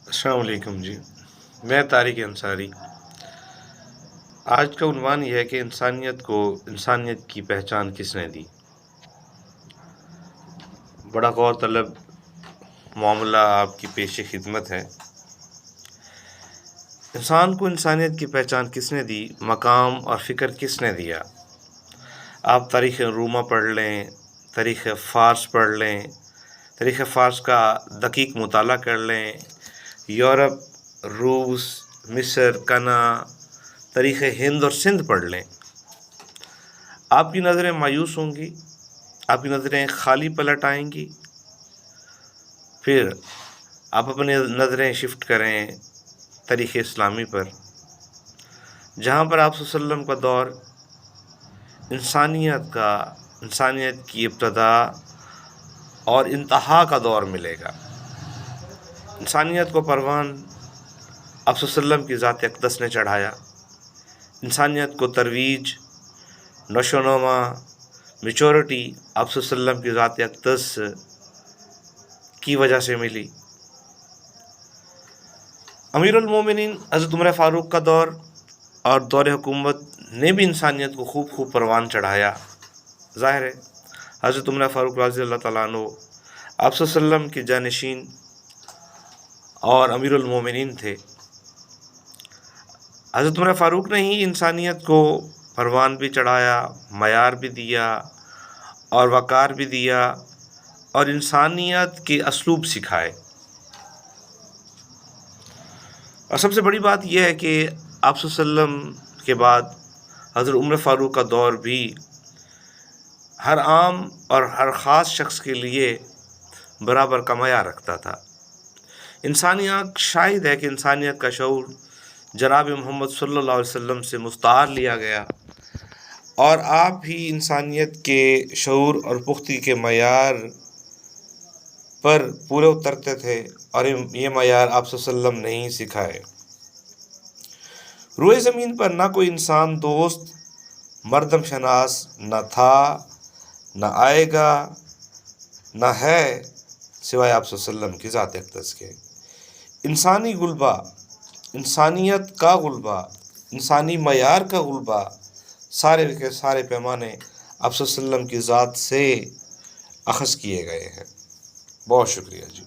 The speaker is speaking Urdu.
السلام علیکم جی، میں طارق انصاری۔ آج کا عنوان یہ ہے کہ انسانیت کو انسانیت کی پہچان کس نے دی۔ بڑا غور طلب معاملہ آپ کی پیش خدمت ہے۔ انسان کو انسانیت کی پہچان کس نے دی، مقام اور فکر کس نے دیا؟ آپ تاریخ روما پڑھ لیں، تاریخ فارس پڑھ لیں، تاریخ فارس کا دقیق مطالعہ کر لیں، یورپ، روس، مصر، کنا، تاریخ ہند اور سندھ پڑھ لیں، آپ کی نظریں مایوس ہوں گی، آپ کی نظریں خالی پلٹ آئیں گی۔ پھر آپ اپنی نظریں شفٹ کریں تاریخ اسلامی پر، جہاں پر آپ صلی اللہ علیہ وسلم کا دور انسانیت کی ابتدا اور انتہا کا دور ملے گا۔ انسانیت کو پروان آپ صلی اللہ علیہ وسلم کی ذات اقدس نے چڑھایا، انسانیت کو ترویج، نشو و نما، میچورٹی آپ صلی اللہ علیہ وسلم کی ذات اقدس کی وجہ سے ملی۔ امیر المومنین حضرت عمر فاروق کا دور اور دور حکومت نے بھی انسانیت کو خوب پروان چڑھایا۔ ظاہر ہے حضرت عمر فاروق رضی اللہ تعالیٰ عنہ آپ صلی اللہ علیہ وسلم کے جانشین اور امیر المومنین تھے۔ حضرت عمر فاروق نے ہی انسانیت کو پروان بھی چڑھایا، معیار بھی دیا اور وقار بھی دیا اور انسانیت کے اسلوب سکھائے۔ اور سب سے بڑی بات یہ ہے کہ آپ صلی اللہ علیہ وسلم کے بعد حضرت عمر فاروق کا دور بھی ہر عام اور ہر خاص شخص کے لیے برابر کا معیار رکھتا تھا۔ انسانیت شاہد ہے کہ انسانیت کا شعور جناب محمد صلی اللہ علیہ وسلم سے مستعار لیا گیا، اور آپ ہی انسانیت کے شعور اور پختگی کے معیار پر پورے اترتے تھے، اور یہ معیار آپ صلی اللہ علیہ وسلم نے ہی سکھائے۔ روئے زمین پر نہ کوئی انسان دوست، مردم شناس نہ تھا، نہ آئے گا، نہ ہے سوائے آپ صلی اللہ علیہ وسلم کی ذات اقدس کے۔ انسانی غلبہ، انسانیت کا غلبہ، انسانی معیار کا غلبہ، سارے کے سارے پیمانے آپ صلی اللہ علیہ وسلم کی ذات سے اخذ کیے گئے ہیں۔ بہت شکریہ جی۔